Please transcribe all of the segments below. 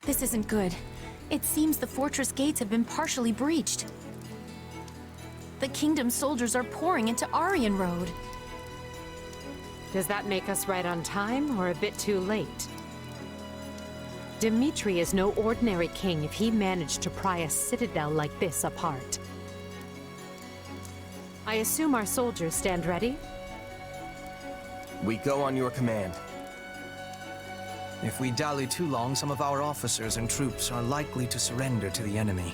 This isn't good. It seems the fortress gates have been partially breached. The kingdom's soldiers are pouring into Aryan Road. Does that make us right on time, or a bit too late? Dimitri is no ordinary king if he managed to pry a citadel like this apart. I assume our soldiers stand ready? We go on your command. If we dally too long, some of our officers and troops are likely to surrender to the enemy.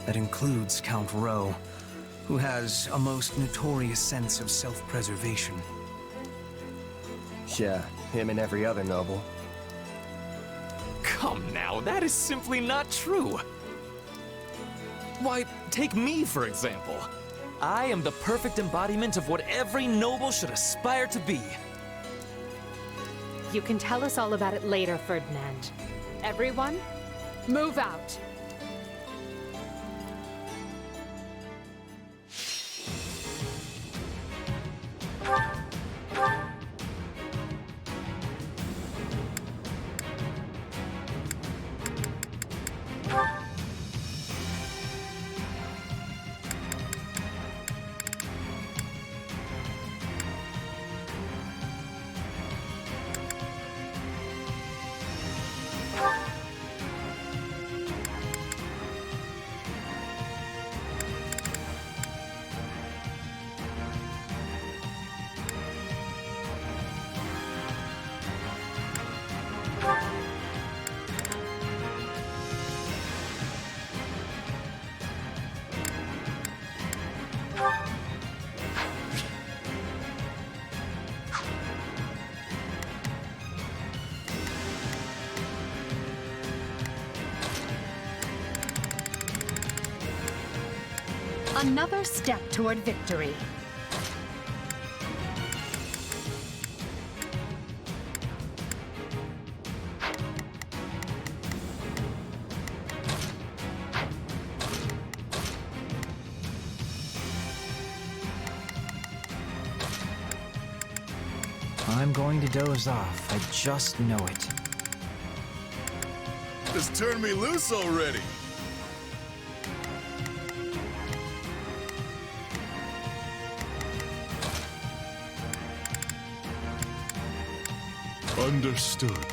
That includes Count Rowe, who has a most notorious sense of self-preservation. Yeah, him and every other noble. Come now, that is simply not true. Why, take me, for example. I am the perfect embodiment of what every noble should aspire to be. You can tell us all about it later, Ferdinand. Everyone, move out. Another step toward victory. I'm going to doze off. I just know it. Just turn me loose already! Understood.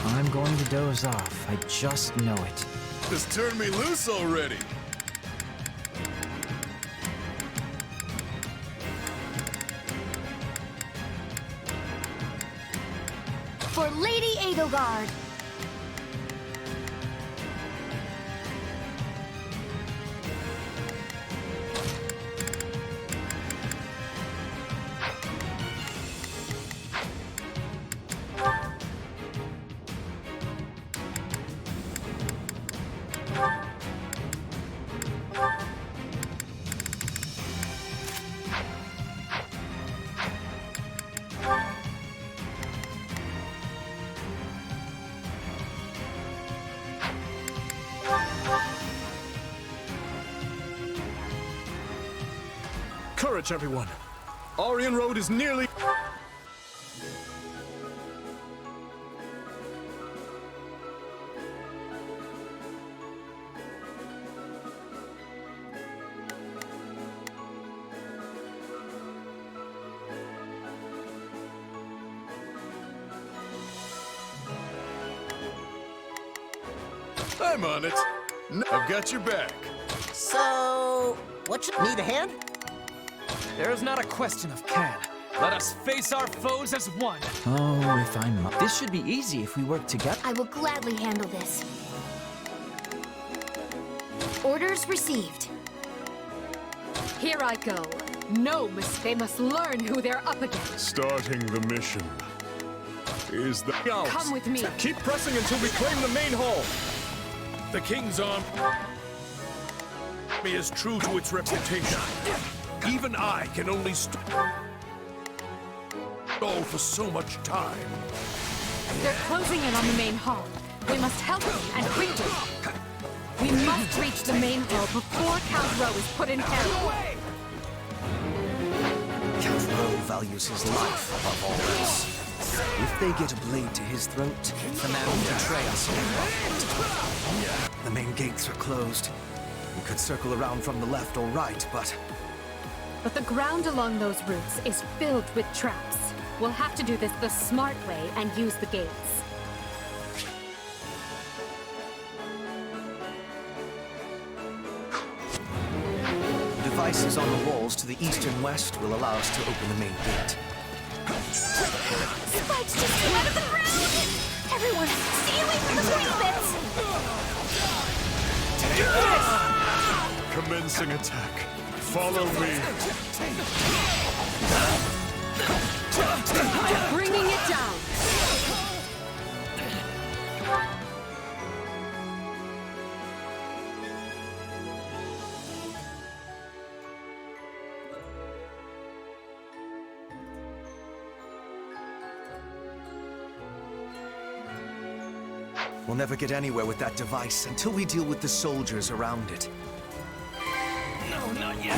I'm going to doze off. I just know it. Just turn me loose already! For Lady Edelgard! Courage, everyone! Aryan Road is nearly... I'm on it. I've got your back. So, what you need a hand? There is not a question of can. Let us face our foes as one. Oh, if I'm... This should be easy if we work together. I will gladly handle this. Orders received. Here I go. Gnomes, they must learn who they're up against. Starting the mission is the... Come with me. Keep pressing until we claim the main hall. The King's army is true to its reputation. Even I can only all for so much time. They're closing in on the main hall. We must help them, and quickly. We must reach the main hall before Count Rowe is put in peril. Count Rowe values his life above all else. If they get a blade to his throat, the man will betray us. The main gates are closed. We could circle around from the left or right, but But the ground along those routes is filled with traps. We'll have to do this the smart way and use the gates. devices on the walls to the east and west will allow us to open the main gate. Spikes just flew out of the ground! Everyone, stay away from the point bits! Commencing attack. Follow me. Bringing it down. We'll never get anywhere with that device until we deal with the soldiers around it. No, not yet.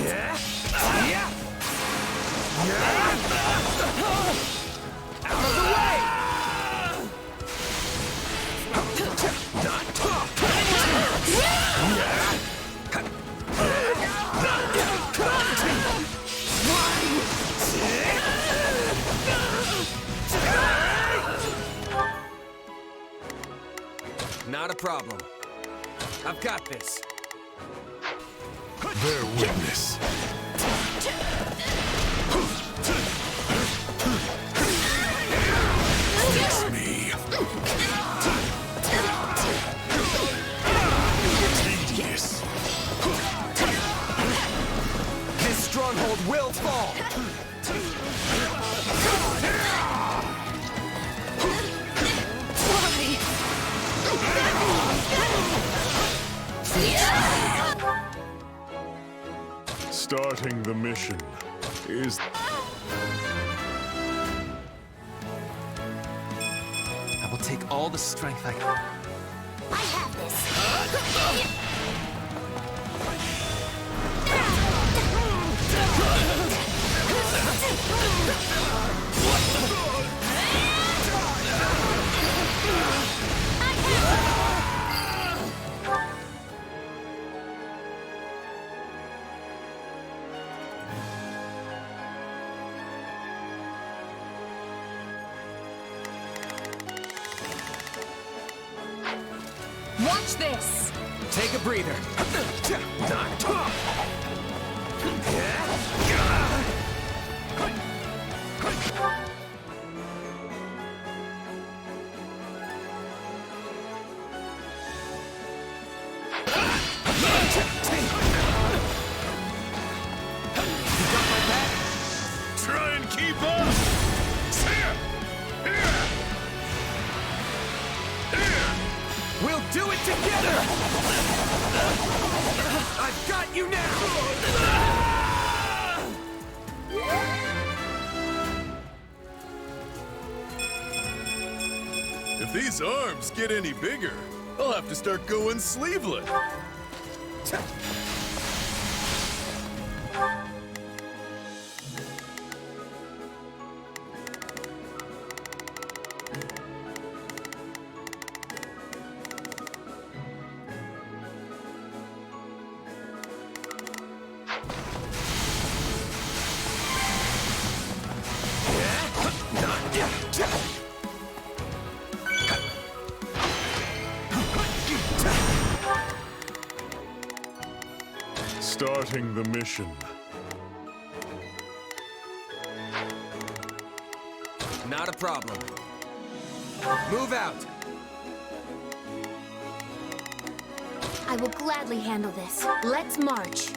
Out of the way! Not a problem. I've got this. Bear witness. Fix me. Tedious. This stronghold will fall! Starting the mission is... I will take all the strength I can. I have this. Watch this! Take a breather. Try and keep up! We'll do it together! I've got you now! If these arms get any bigger, I'll have to start going sleeveless. Starting the mission. Not a problem. Move out! I will gladly handle this. Let's march.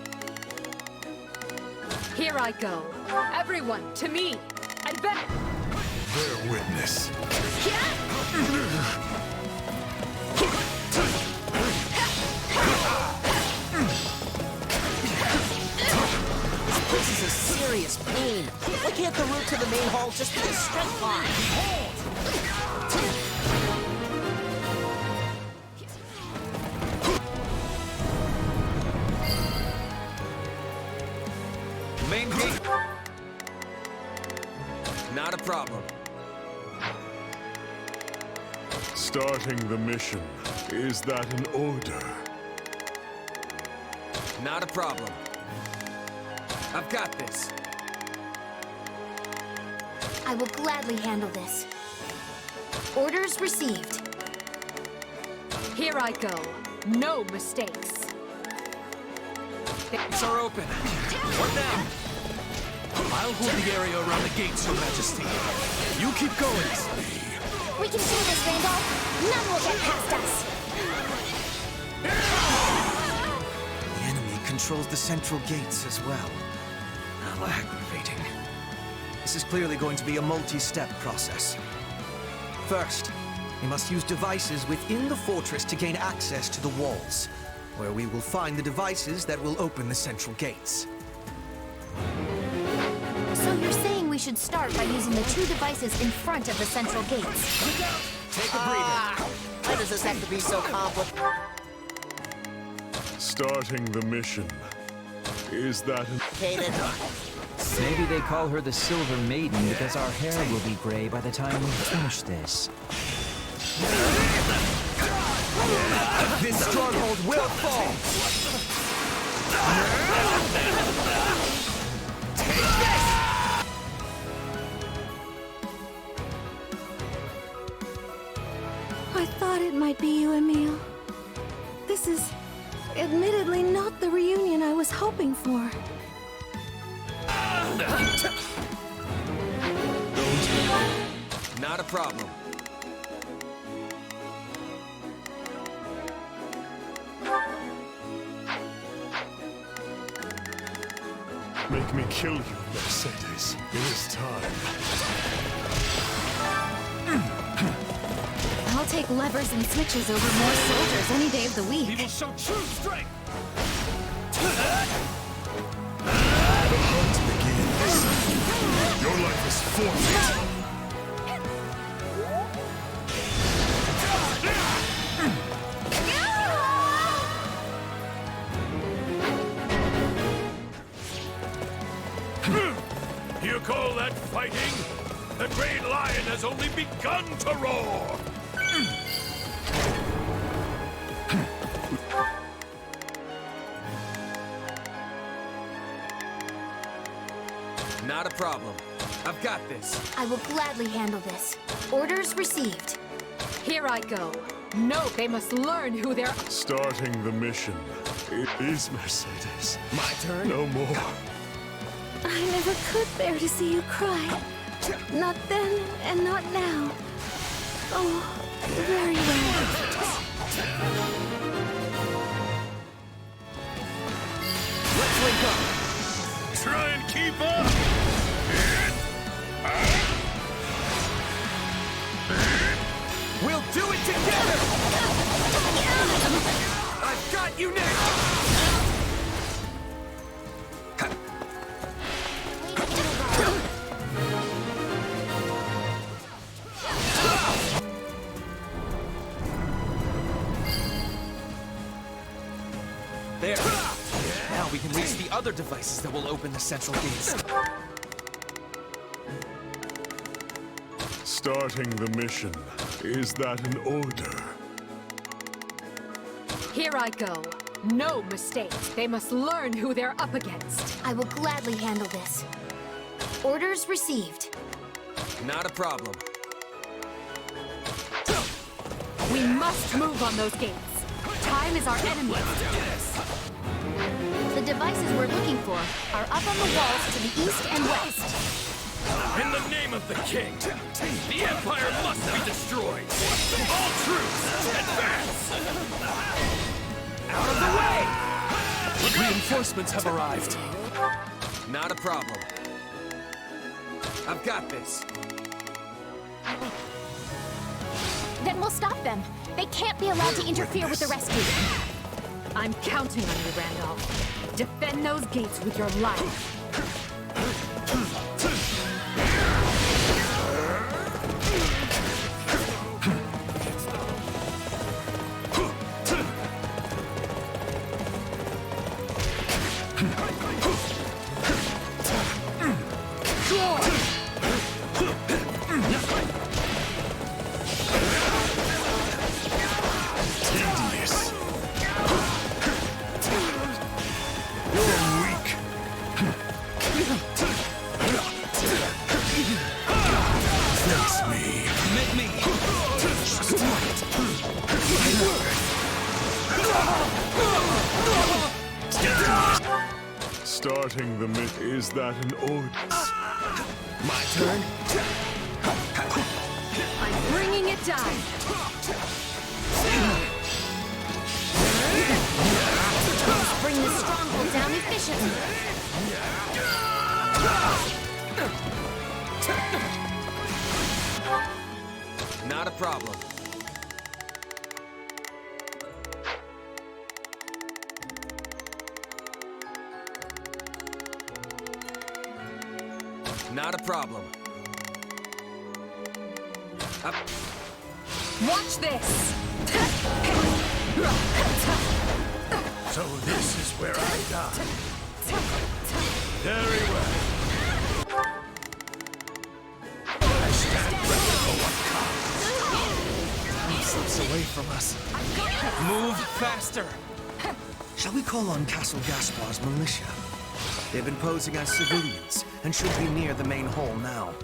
Here I go. Everyone, to me! And back! Bear witness. This is a serious pain. Why can't the route to the main hall just be a straight line? Main gate. Not a problem. Starting the mission. Is that an order? Not a problem. I've got this. I will gladly handle this. Orders received. Here I go. No mistakes. Gates are open. What now? I'll hold the area around the gates, Your Majesty. You keep going. We can do this, Randolph. None will get past us. The enemy controls the central gates as well. How aggravating. This is clearly going to be a multi-step process. First, we must use devices within the fortress to gain access to the walls, where we will find the devices that will open the central gates. So you're saying we should start by using the two devices in front of the central gates? Take a breather. Why does this have to be so complicated? Starting the mission. Is that an... Maybe they call her the Silver Maiden because our hair will be gray by the time we finish this. This stronghold will fall! I thought it might be you, Emile. This is admittedly not the reunion I was hoping for. Not a problem. Make me kill you, Mercedes. It is time. I'll take levers and switches over more soldiers any day of the week. We will show true strength! The hunt begins. Your life is forfeit. You call that fighting? The Great Lion has only begun to roar! Not a problem. I've got this. I will gladly handle this. Orders received. Here I go. No, they must learn who they're... Starting the mission. It is Mercedes. My turn? No more. I never could bear to see you cry. Not then and not now. Oh, very well. Let's link up. Try and keep up! We'll do it together! I've got you now! There. Now we can reach the other devices that will open the central gates. Starting the mission. Is that an order? Here I go. No mistakes. They must learn who they're up against. I will gladly handle this. Orders received. Not a problem. We must move on those gates. Time is our enemy. The devices we're looking for are up on the walls to the east and west. In the name of the king, the Empire must be destroyed! All troops, advance! Out of the way! Reinforcements have arrived. Not a problem. I've got this. Then we'll stop them. They can't be allowed to interfere with the rescue. I'm counting on you, Randolph. Defend those gates with your life. Starting the is that an order? My turn? I'm bringing it down. Bring the stronghold down efficiently. Not a problem. Not a problem. Up. Watch this. So this is where I die. Very well. I stand ready for what comes. He slips away from us. Move faster! Shall we call on Castle Gaspar's militia? They've been posing as civilians and should be near the main hall now.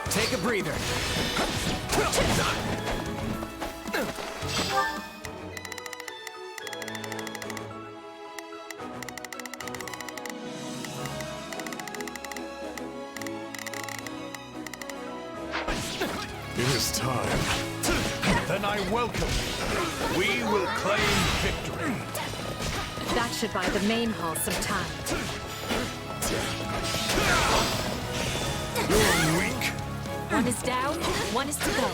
Take a breather. It is time. Then I welcome you. We will claim victory. That should buy the main hall some time. You're weak. One is down, one is to go.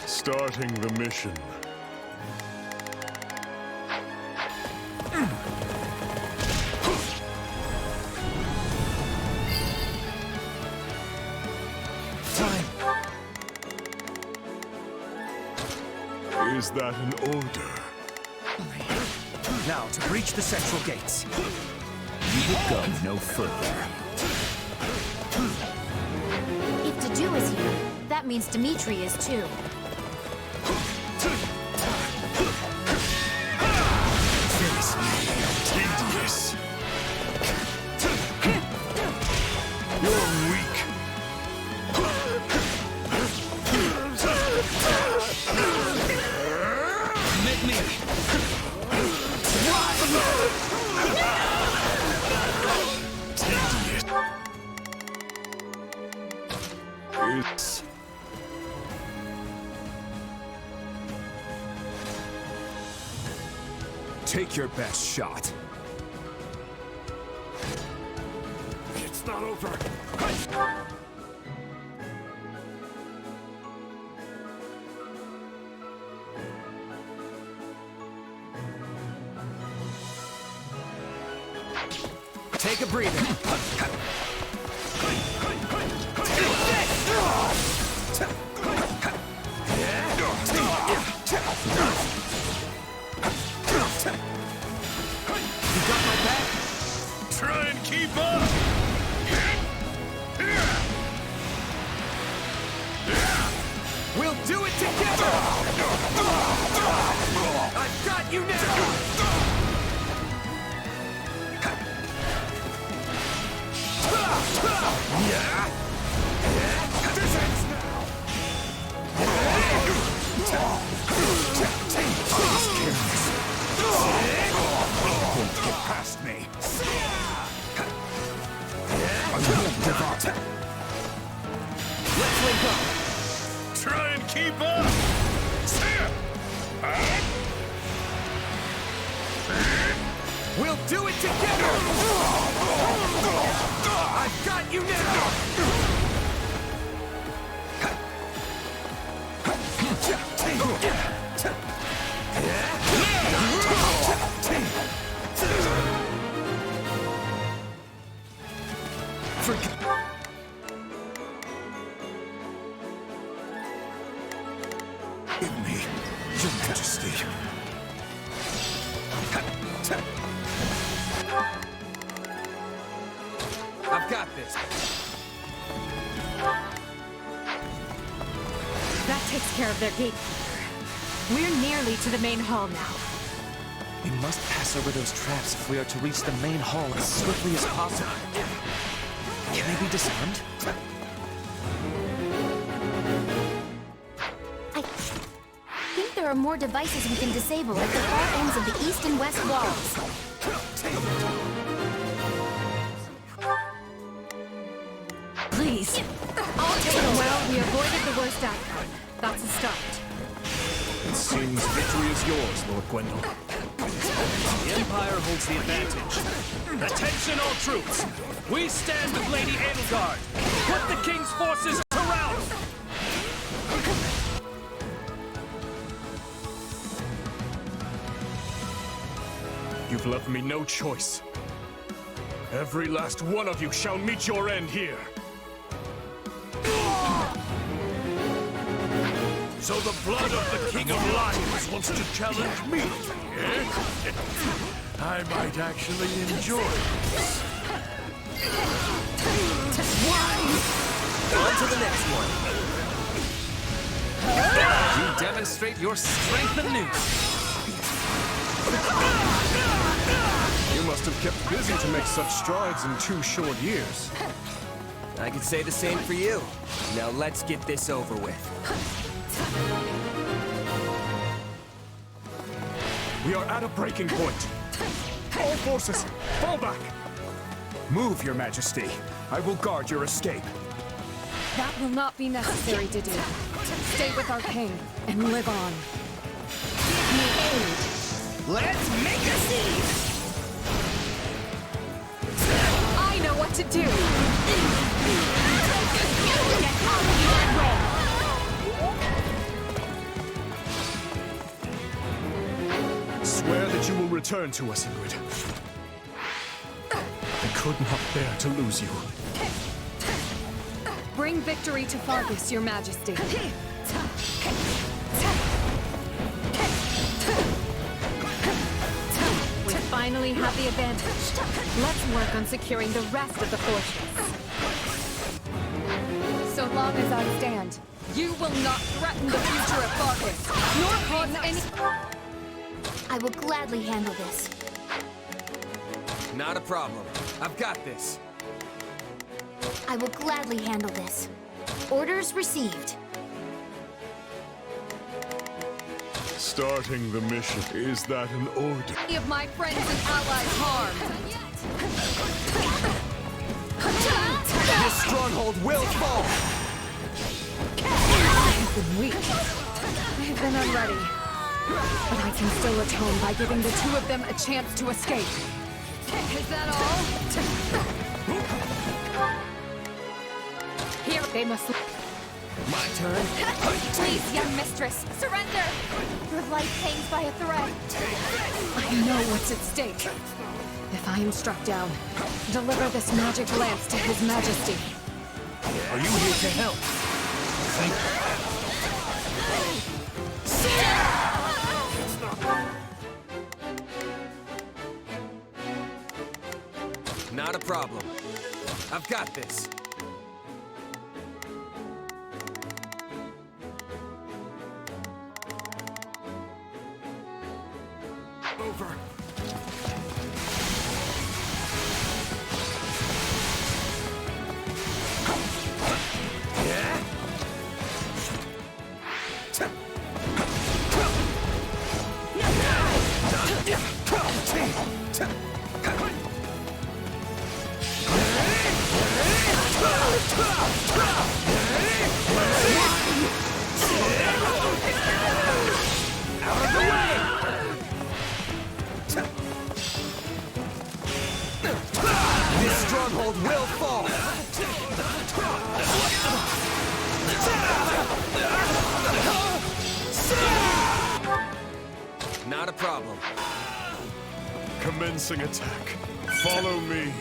Starting the mission. Time. Is that an order? Now to breach the central gates. You will go no further. If Dedu is here, that means Dimitri is too. Tedious. You're weak. Make me. Tedious. It's Take your best shot. It's not over. Take a breather. You got my back? Try and keep up. We'll do it together! I've got you now! This ends now! Won't get past me. Let's link up! Try and keep up. We'll do it together! I've got you now! Give me, Your Majesty. got this. That takes care of their gatekeeper. We're nearly to the main hall now. We must pass over those traps if we are to reach the main hall as swiftly as possible. Can they be disarmed? I think there are more devices we can disable at the far ends of the east and west walls. Please. I'll take them. Well, we avoided the worst outcome. That's a start. It seems victory is yours, Lord Gwendol. The Empire holds the advantage. Attention all troops! We stand with Lady Edelgard. Put the King's forces to rout! You've left me no choice. Every last one of you shall meet your end here. So the blood of the King of Lions wants to challenge me, eh? I might actually enjoy this. On to the next one. You demonstrate your strength anew. You must have kept busy to make such strides in 2 short years. I could say the same for you. Now let's get this over with. We are at a breaking point. All forces, fall back! Move, Your Majesty. I will guard your escape. That will not be necessary to do. Stay with our king and live on. Give me aid. Let's make a scene! I know what to do. Get out of my way. Swear that you will return to us, Ingrid. I could not bear to lose you. Bring victory to Fargus, Your Majesty. We finally have the advantage. Let's work on securing the rest of the fortress. So long as I stand, you will not threaten the future of Fargus, nor cause any... I will gladly handle this. Not a problem. I've got this. I will gladly handle this. Orders received. Starting the mission. Is that an order? Any of my friends and allies harmed. This stronghold will fall! I've been weak. I've been unready. But I can still atone by giving the 2 of them a chance to escape. Is that all? Here they must... My turn? Please, young mistress, surrender! Your life hangs by a thread. I know what's at stake. If I am struck down, deliver this magic lance to His Majesty. Are you here to help? Thank you. Not a problem. I've got this. Over. This stronghold will fall! Not a problem. Commencing attack. Follow me.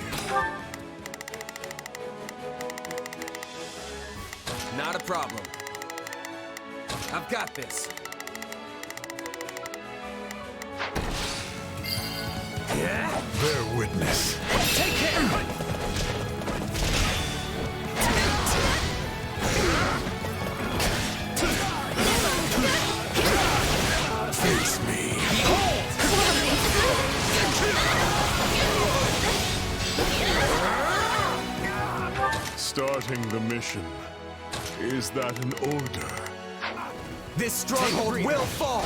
Not a problem. I've got this. Bear witness. Take care! Starting the mission. Is that an order? This stronghold will fall!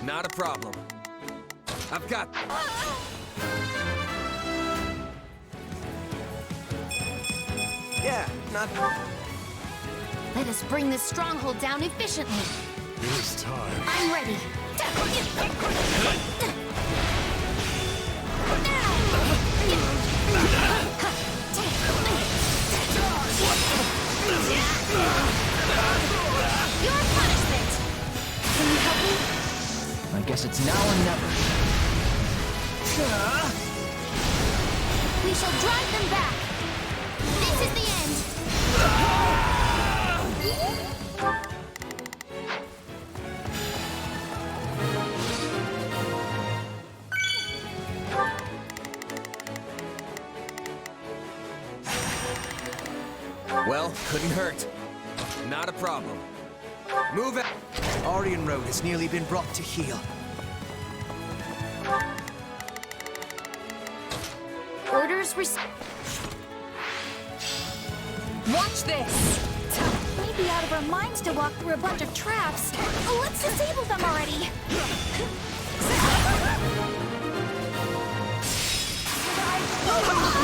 Not a problem. I've got... Yeah, not... Let us bring this stronghold down efficiently. It is time. I'm ready. Your punishment! Can you help me? I guess it's now or never. We shall drive them back. This is the end. Well, couldn't hurt. Not a problem. Move out. Aryan Road has nearly been brought to heel. Orders received. Watch this! Maybe out of our minds to walk through a bunch of traps. Let's disable them already.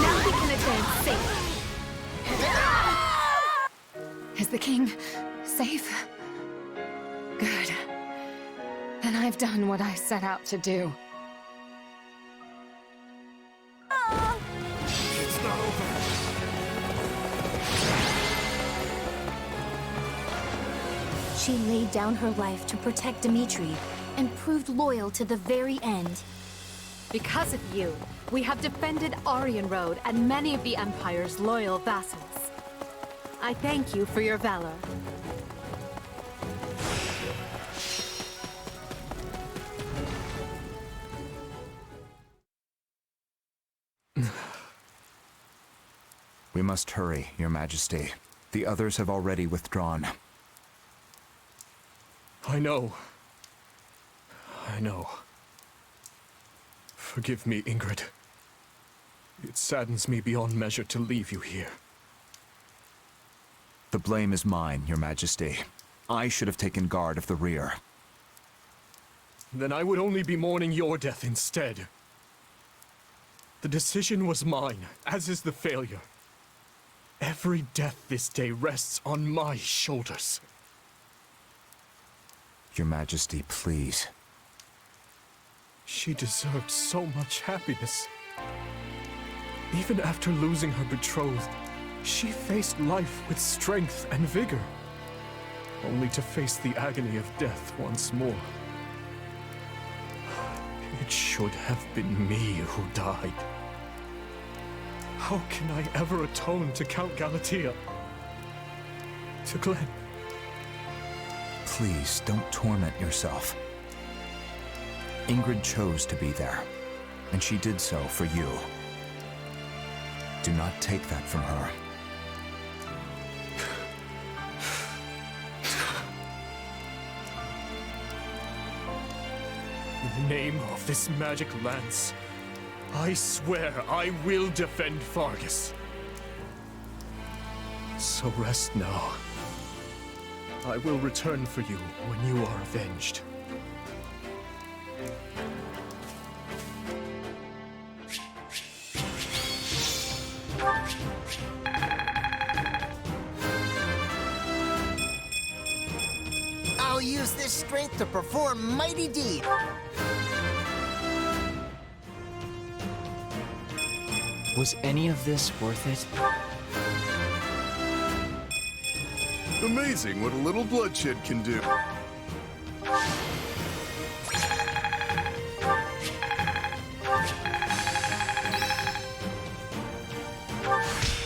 Now we can advance safely. Is the king safe? Good. Then I've done what I set out to do. It's not over. She laid down her life to protect Dimitri and proved loyal to the very end. Because of you, we have defended Aryan Road and many of the Empire's loyal vassals. I thank you for your valor. We must hurry, Your Majesty. The others have already withdrawn. I know. Forgive me, Ingrid. It saddens me beyond measure to leave you here. The blame is mine, Your Majesty. I should have taken guard of the rear. Then I would only be mourning your death instead. The decision was mine, as is the failure. Every death this day rests on my shoulders. Your Majesty, please. She deserved so much happiness. Even after losing her betrothed, she faced life with strength and vigor, only to face the agony of death once more. It should have been me who died. How can I ever atone to Count Galatea? To Glenn? Please, don't torment yourself. Ingrid chose to be there, and she did so for you. Do not take that from her. In the name of this magic lance, I swear I will defend Fargus. So rest now. I will return for you when you are avenged. I'll use this strength to perform mighty deeds. Was any of this worth it? Amazing what a little bloodshed can do.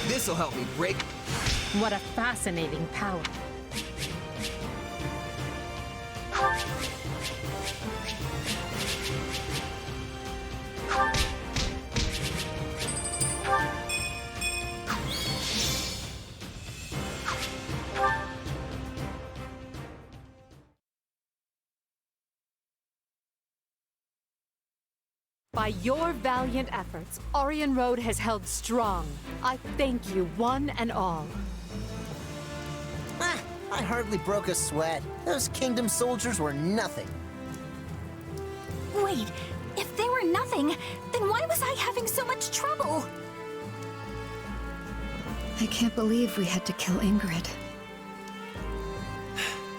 This'll help me break... What a fascinating power. By your valiant efforts, Aryan Road has held strong. I thank you, one and all. Ah, I hardly broke a sweat. Those kingdom soldiers were nothing. Wait, if they were nothing, then why was I having so much trouble? I can't believe we had to kill Ingrid.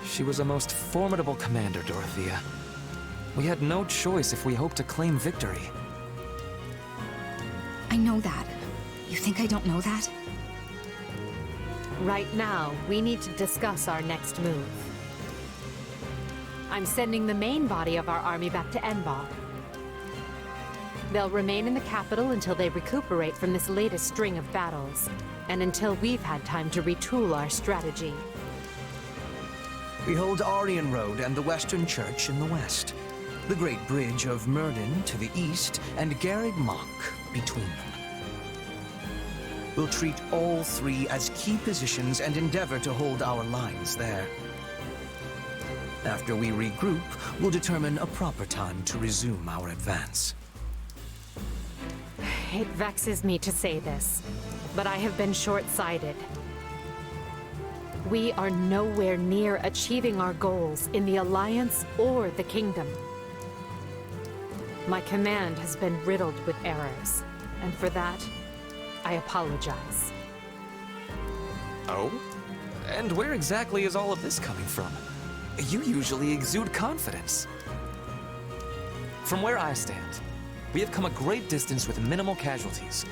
She was a most formidable commander, Dorothea. We had no choice if we hoped to claim victory. I know that. You think I don't know that? Right now, we need to discuss our next move. I'm sending the main body of our army back to Enbog. They'll remain in the capital until they recuperate from this latest string of battles, and until we've had time to retool our strategy. We hold Aryan Road and the Western Church in the west, the Great Bridge of Myrden to the east, and Garreg Mach between them. We'll treat all three as key positions and endeavor to hold our lines there. After we regroup, we'll determine a proper time to resume our advance. It vexes me to say this, but I have been short-sighted. We are nowhere near achieving our goals in the Alliance or the Kingdom. My command has been riddled with errors, and for that, I apologize. Oh? And where exactly is all of this coming from? You usually exude confidence. From where I stand, we have come a great distance with minimal casualties.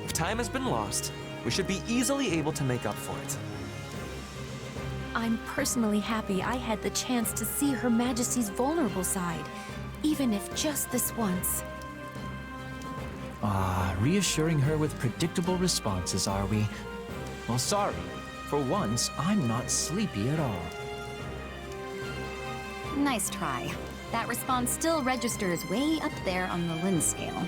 If time has been lost, we should be easily able to make up for it. I'm personally happy I had the chance to see Her Majesty's vulnerable side, even if just this once. Reassuring her with predictable responses, are we? Well, sorry. For once, I'm not sleepy at all. Nice try. That response still registers way up there on the Lin scale.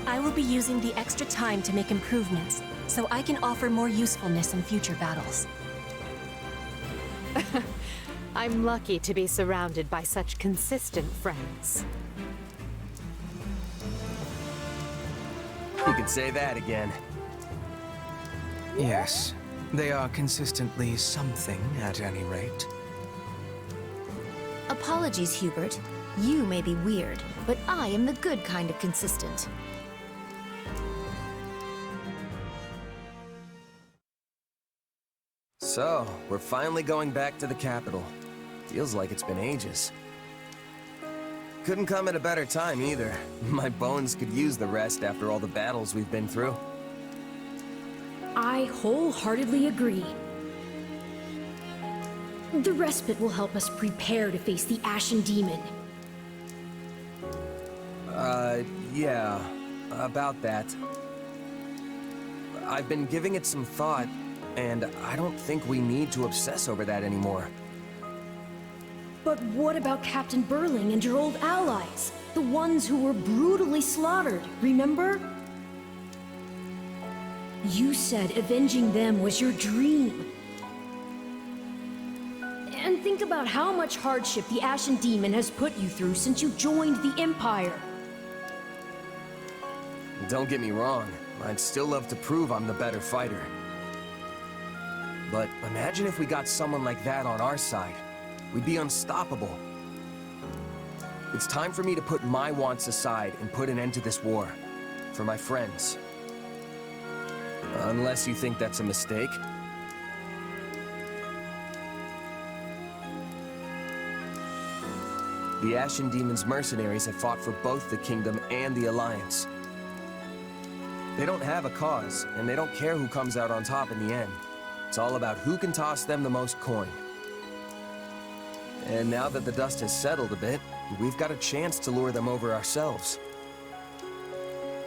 I will be using the extra time to make improvements, so I can offer more usefulness in future battles. I'm lucky to be surrounded by such consistent friends. You can say that again. Yes, they are consistently something at any rate. Apologies, Hubert. You may be weird, but I am the good kind of consistent. So, we're finally going back to the capital. Feels like it's been ages. Couldn't come at a better time either. My bones could use the rest after all the battles we've been through. I wholeheartedly agree. The respite will help us prepare to face the Ashen Demon. Yeah, about that. I've been giving it some thought, and I don't think we need to obsess over that anymore. But what about Captain Burling and your old allies? The ones who were brutally slaughtered, remember? You said avenging them was your dream. And think about how much hardship the Ashen Demon has put you through since you joined the Empire. Don't get me wrong, I'd still love to prove I'm the better fighter. But imagine if we got someone like that on our side. We'd be unstoppable. It's time for me to put my wants aside and put an end to this war. For my friends. Unless you think that's a mistake. The Ashen Demon's mercenaries have fought for both the Kingdom and the Alliance. They don't have a cause, and they don't care who comes out on top in the end. It's all about who can toss them the most coin. And now that the dust has settled a bit, we've got a chance to lure them over ourselves.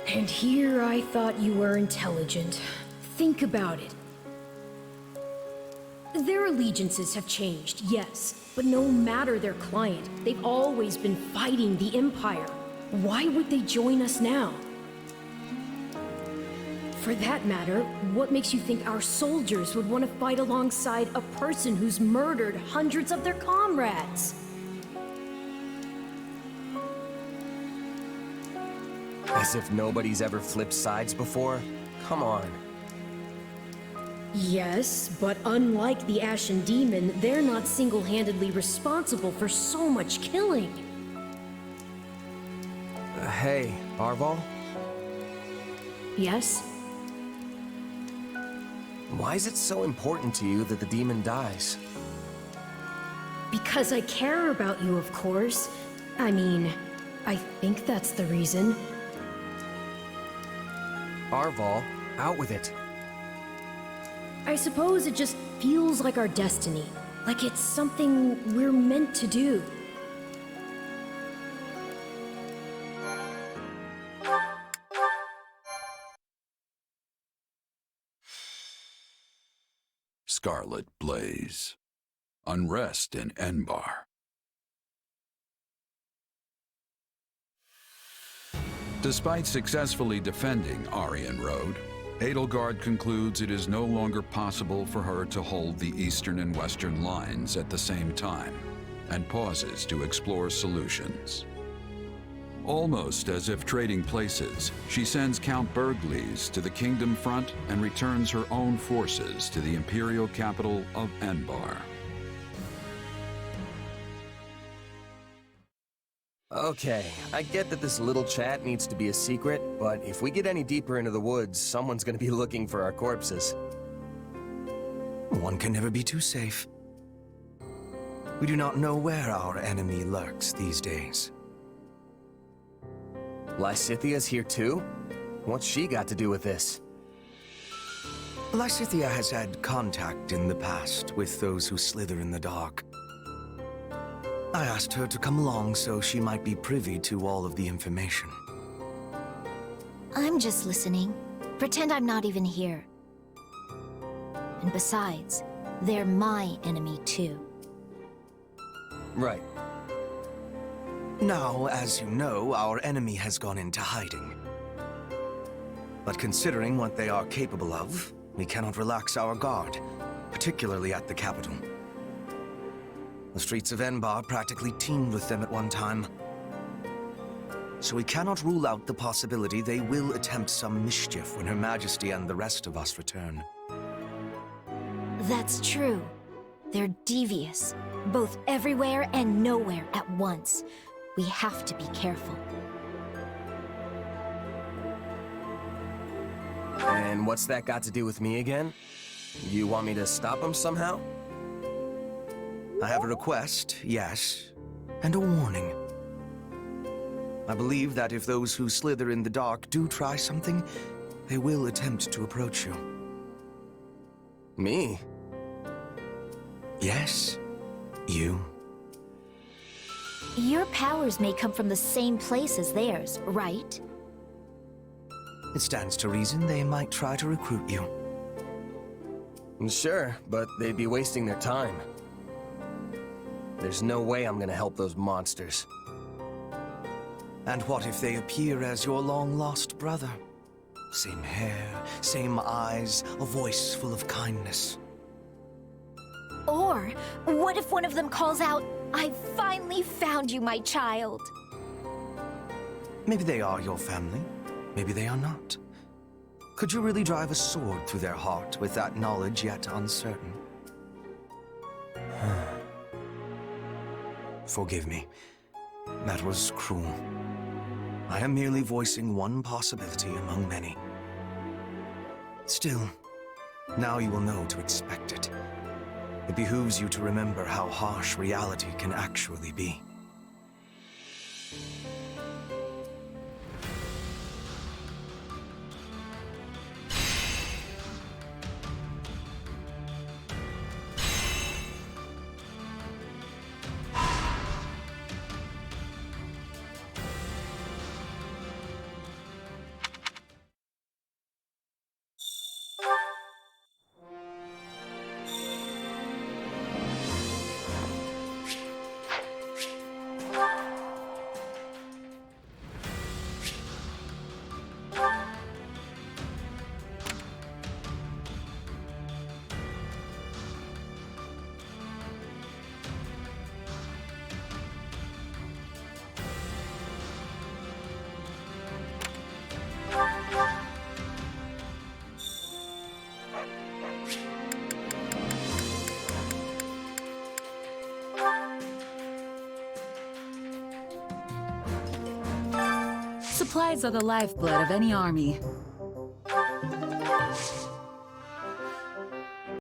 And here I thought you were intelligent. Think about it. Their allegiances have changed, yes, but no matter their client, they've always been fighting the Empire. Why would they join us now? For that matter, what makes you think our soldiers would want to fight alongside a person who's murdered hundreds of their comrades? As if nobody's ever flipped sides before? Come on. Yes, but unlike the Ashen Demon, they're not single-handedly responsible for so much killing. Hey, Arval? Yes? Why is it so important to you that the demon dies? Because I care about you, of course. I mean, I think that's the reason. Arval, out with it. I suppose it just feels like our destiny. Like it's something we're meant to do. Scarlet Blaze. Unrest in Enbar. Despite successfully defending Aryan Road, Edelgard concludes it is no longer possible for her to hold the eastern and western lines at the same time, and pauses to explore solutions. Almost as if trading places, she sends Count Bergliez to the Kingdom front and returns her own forces to the imperial capital of Enbar. Okay, I get that this little chat needs to be a secret, but if we get any deeper into the woods, someone's gonna be looking for our corpses. One can never be too safe. We do not know where our enemy lurks these days. Lysithia's here too? What's she got to do with this? Lysithia has had contact in the past with those who slither in the dark. I asked her to come along so she might be privy to all of the information. I'm just listening. Pretend I'm not even here. And besides, they're my enemy too. Right. Now, as you know, our enemy has gone into hiding. But considering what they are capable of, we cannot relax our guard, particularly at the capital. The streets of Enbar practically teemed with them at one time. So we cannot rule out the possibility they will attempt some mischief when Her Majesty and the rest of us return. That's true. They're devious, both everywhere and nowhere at once. We have to be careful. And what's that got to do with me again? You want me to stop them somehow? I have a request, yes, and a warning. I believe that if those who slither in the dark do try something, they will attempt to approach you. Me? Yes, you. Your powers may come from the same place as theirs, right? It stands to reason they might try to recruit you. Sure, but they'd be wasting their time. There's no way I'm gonna help those monsters. And what if they appear as your long-lost brother? Same hair, same eyes, a voice full of kindness. Or, what if one of them calls out, "I finally found you, my child"? Maybe they are your family. Maybe they are not. Could you really drive a sword through their heart with that knowledge yet uncertain? Forgive me. That was cruel. I am merely voicing one possibility among many. Still, now you will know to expect it. It behooves you to remember how harsh reality can actually be. Supplies are the lifeblood of any army.